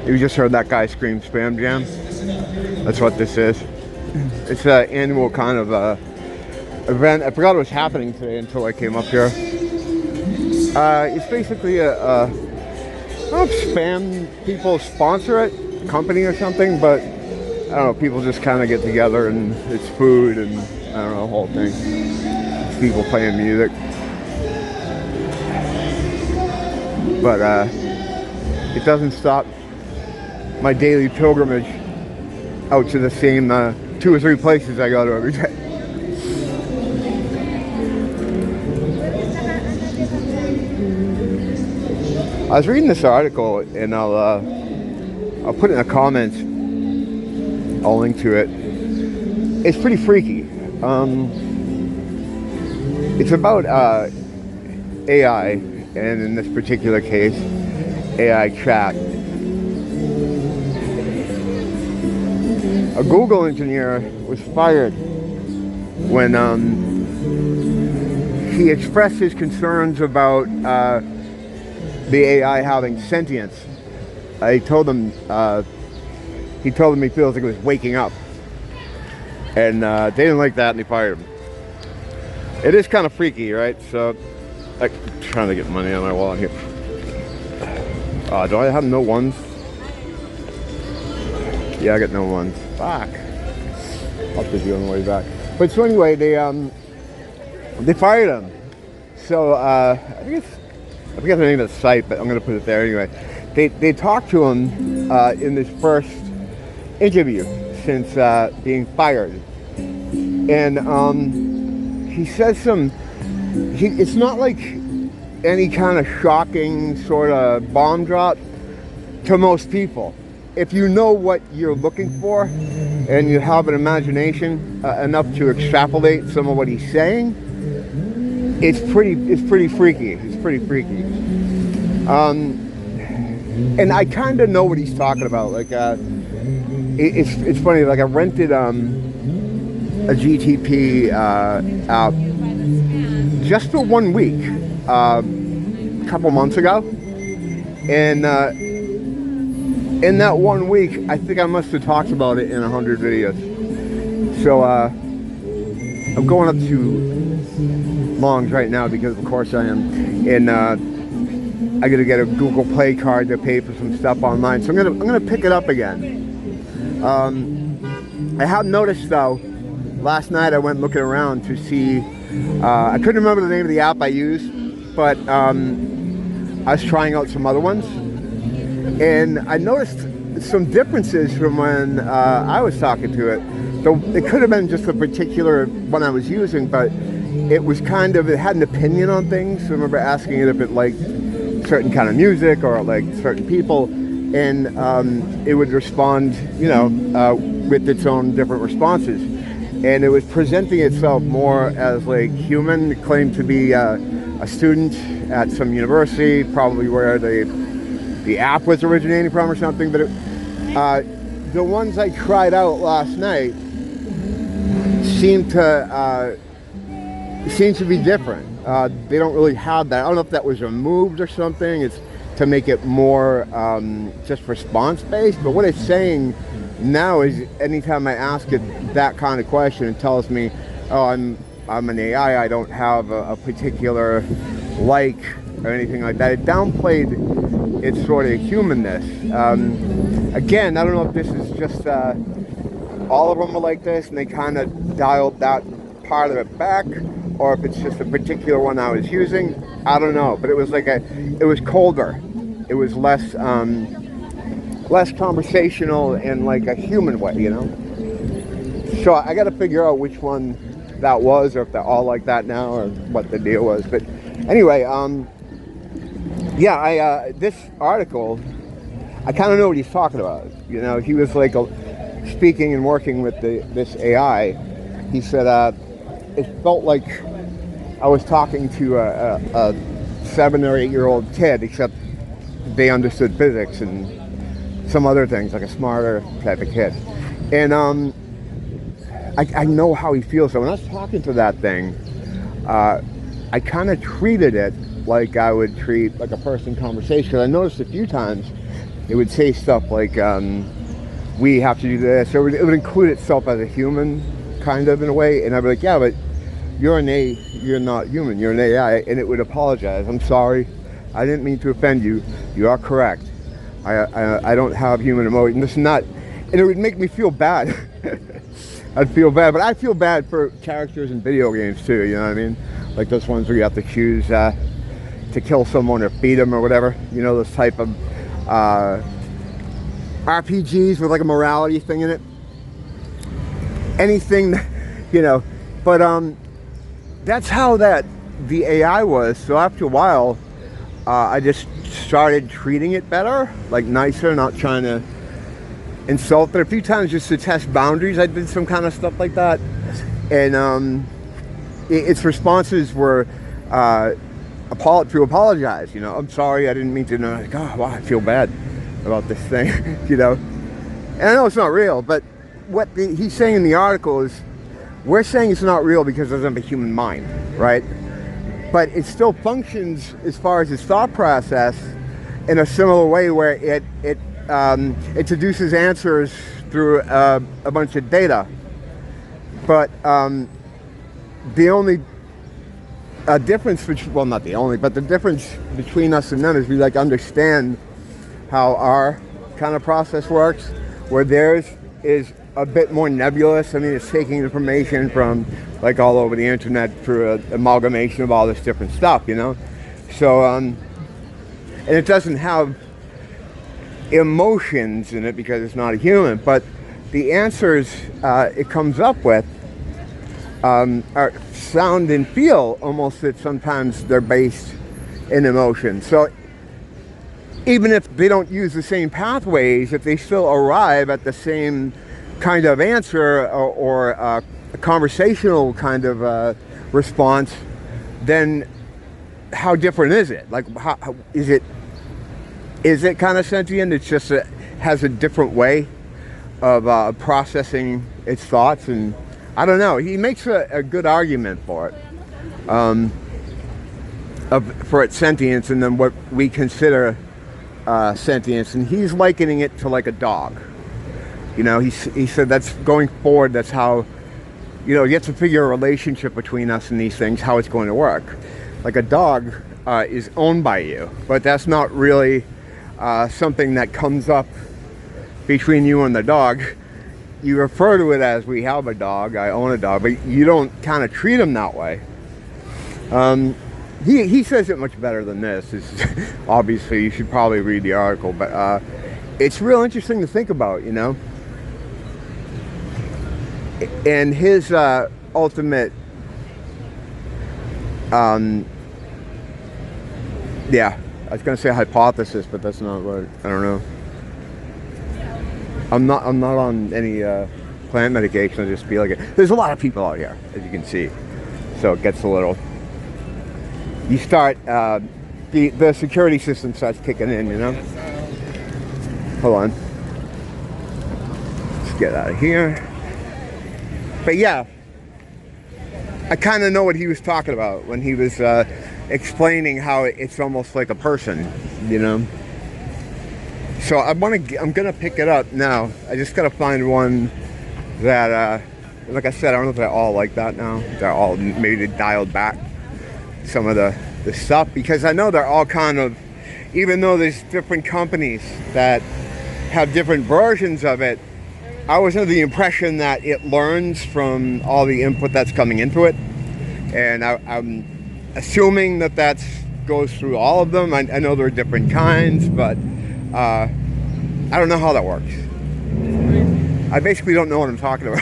You just heard that guy scream spam jam. That's what this is. It's an annual kind of event. I forgot it was happening today until I came up here. It's basically I don't know if spam people sponsor it, company or something, but I don't know, people just kind of get together and it's food and I don't know, the whole thing. It's people playing music. But it doesn't stop my daily pilgrimage out to the same 2 or 3 places I go to every day. I was reading this article, and I'll put it in the comments. I'll link to it. It's pretty freaky. It's about AI, and in this particular case, AI chat. A Google engineer was fired when he expressed his concerns about the AI having sentience. He told them he feels like it was waking up, and they didn't like that, and they fired him. It is kind of freaky, right? So, I'm trying to get money on my wallet here. Do I have no ones? Yeah, I got no ones. Fuck. I'll have to do on the way back. But so anyway, they fired him. So I forget the name of the site, but I'm going to put it there anyway. They talked to him in this first interview since being fired, and he says it's not like any kind of shocking sort of bomb drop to most people. If you know what you're looking for and you have an imagination enough to extrapolate some of what he's saying, it's pretty freaky. It's pretty freaky. And I kind of know what he's talking about. Like, it's funny. Like, I rented a GTP app just for 1 week a couple months ago, and in that 1 week, I think I must have talked about it in 100 videos. So I'm going up to Longs right now because, of course, I am. And I got to get a Google Play card to pay for some stuff online. So I'm gonna pick it up again. I have noticed though. Last night I went looking around to see. I couldn't remember the name of the app I used, but I was trying out some other ones. And I noticed some differences from when I was talking to it. So it could have been just a particular one I was using, but it was kind of, it had an opinion on things. So I remember asking it if it liked certain kind of music or like certain people, and it would respond, with its own different responses. And it was presenting itself more as like human. It claimed to be a student at some university, probably where the app was originating from or something, but the ones I tried out last night seemed to be different. They don't really have that. I don't know if that was removed or something. It's to make it more just response based, but what it's saying now is anytime I ask it that kind of question, it tells me, oh, I'm an AI, I don't have a particular like or anything like that. It downplayed its sort of humanness. Again, I don't know if this is just all of them are like this and they kind of dialed that part of it back, or if it's just a particular one I was using. I don't know, but it was like it was colder. It was less conversational in like a human way, So I got to figure out which one that was, or if they're all like that now, or what the deal was. But anyway, this article, I kind of know what he's talking about. He was like speaking and working with this AI. He said it felt like I was talking to a 7 or 8 year old kid, except they understood physics and some other things, like a smarter type of kid. And I know how he feels. So when I was talking to that thing, I kind of treated it like I would treat like a person conversation. Because I noticed a few times it would say stuff like, we have to do this, or it would include itself as a human, kind of, in a way, and I'd be like, yeah, but you're not human, you're an AI, and it would apologize. I'm sorry, I didn't mean to offend you, you are correct. I don't have human emotion, this and that, and it would make me feel bad. I'd feel bad, but I feel bad for characters in video games too, you know what I mean? Like those ones where you have to choose to kill someone or feed them or whatever, you know, those type of RPGs with like a morality thing in it. Anything, you know, but that's how the AI was. So after a while, I just started treating it better, like nicer, not trying to insult it. A few times just to test boundaries, I did some kind of stuff like that, and its responses were to apologize. You know, I'm sorry, I didn't mean to. Know. Like, oh, wow, I feel bad about this thing. You know, and I know it's not real, but what he's saying in the article is, we're saying it's not real because it doesn't have a human mind, right? But it still functions as far as its thought process in a similar way, where it deduces answers through a bunch of data. But the only difference, well, not the only, but the difference between us and them is we like understand how our kind of process works, where theirs is a bit more nebulous. I mean, it's taking information from like all over the internet through an amalgamation of all this different stuff, you know? So, and it doesn't have emotions in it because it's not a human, but the answers it comes up with are sound and feel almost that sometimes they're based in emotion. So even if they don't use the same pathways, if they still arrive at the same kind of answer or a conversational kind of response, then how different is it? Like, how is it kind of sentient? It's just has a different way of processing its thoughts, and I don't know. He makes a good argument for it, for its sentience, and then what we consider sentience, and he's likening it to like a dog. You know, he said that's going forward. That's how, you know, you have to figure a relationship between us and these things, how it's going to work. Like a dog is owned by you, but that's not really something that comes up between you and the dog. You refer to it as, we have a dog, I own a dog, but you don't kind of treat him that way. He says it much better than this. Obviously, you should probably read the article, but it's real interesting to think about, you know. And his ultimate, yeah, I was gonna say hypothesis, but that's not what, I don't know. I'm not on any plant medication. I just feel like it. There's a lot of people out here, as you can see, so it gets a little. You start the security system starts kicking in, you know. Hold on. Let's get out of here. But yeah, I kind of know what he was talking about when he was explaining how it's almost like a person, you know. So I'm gonna pick it up now. I just gotta find one that, like I said, I don't know if they're all like that now. They're all maybe dialed back some of the stuff, because I know they're all kind of, even though there's different companies that have different versions of it, I was under the impression that it learns from all the input that's coming into it, and I'm assuming that goes through all of them. I know there are different kinds, but I don't know how that works. I basically don't know what I'm talking about,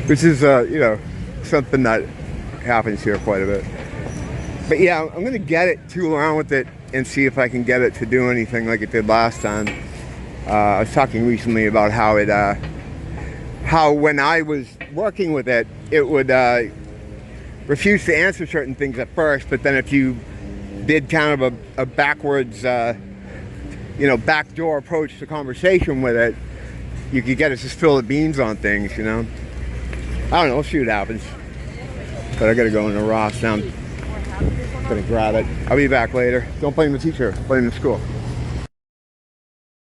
which is you know, something that happens here quite a bit. But yeah, I'm gonna get it, tool around with it, and see if I can get it to do anything like it did last time. I was talking recently about how it, how when I was working with it, it would refuse to answer certain things at first, but then if you did kind of a backwards, you know, backdoor approach to conversation with it, you could get it to spill the beans on things, you know. I don't know, we'll see what happens. But I gotta go in the Ross now. I'm gonna grab it. I'll be back later. Don't blame the teacher, blame the school.